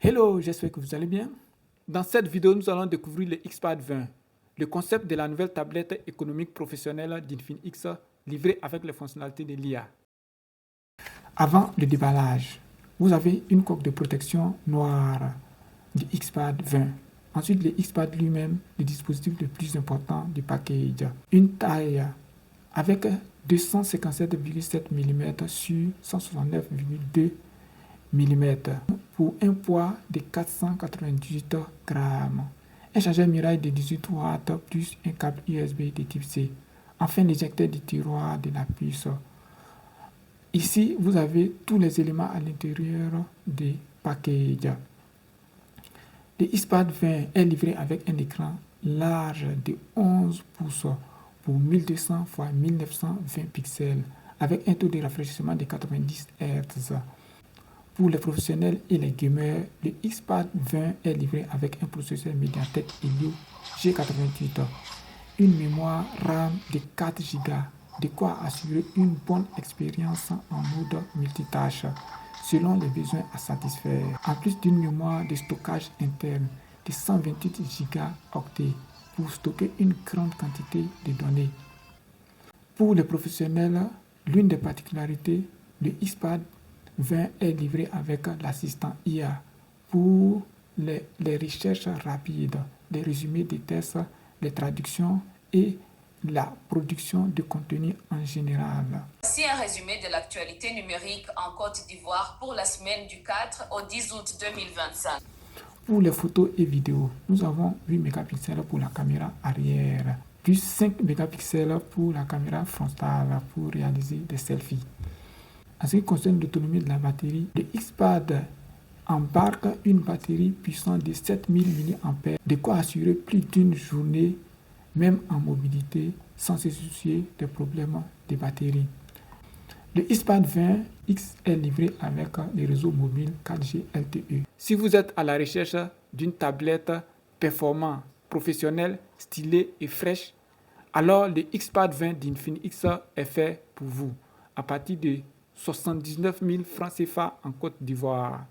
Hello, j'espère que vous allez bien. Dans cette vidéo, nous allons découvrir le XPad 20, le concept de la nouvelle tablette économique professionnelle d'Infinix livrée avec les fonctionnalités de l'IA. Avant le déballage, vous avez une coque de protection noire du XPad 20. Ensuite, le XPad lui-même, le dispositif le plus important du package. Une taille avec 257,7 mm sur 169,2 mm pour un poids de 498 grammes. Un chargeur Mirai de 18 watts plus un câble USB de type C. Enfin, l'éjecteur du tiroir de la puce. Ici, vous avez tous les éléments à l'intérieur du package. Le XPad 20 est livré avec un écran large de 11 pouces pour 1200 x 1920 pixels avec un taux de rafraîchissement de 90 Hz. Pour les professionnels et les gamers, le XPad 20 est livré avec un processeur Mediatek Helio G88, une mémoire RAM de 4 Go, de quoi assurer une bonne expérience en mode multitâche selon les besoins à satisfaire, en plus d'une mémoire de stockage interne de 128 Go pour stocker une grande quantité de données. Pour les professionnels, l'une des particularités, le XPad 20 est livré avec l'assistant IA pour les recherches rapides, les résumés des tests, les traductions et la production de contenu en général. Voici un résumé de l'actualité numérique en Côte d'Ivoire pour la semaine du 4 au 10 août 2025. Pour les photos et vidéos, nous avons 8 mégapixels pour la caméra arrière, plus 5 mégapixels pour la caméra frontale pour réaliser des selfies. En ce qui concerne l'autonomie de la batterie, le XPad embarque une batterie puissante de 7000 mAh, de quoi assurer plus d'une journée, même en mobilité, sans se soucier des problèmes de batterie. Le XPad 20X est livré avec le réseau mobile 4G LTE. Si vous êtes à la recherche d'une tablette performante, professionnelle, stylée et fraîche, alors le XPad 20 d'Infinix est fait pour vous à partir de 79 000 francs CFA en Côte d'Ivoire.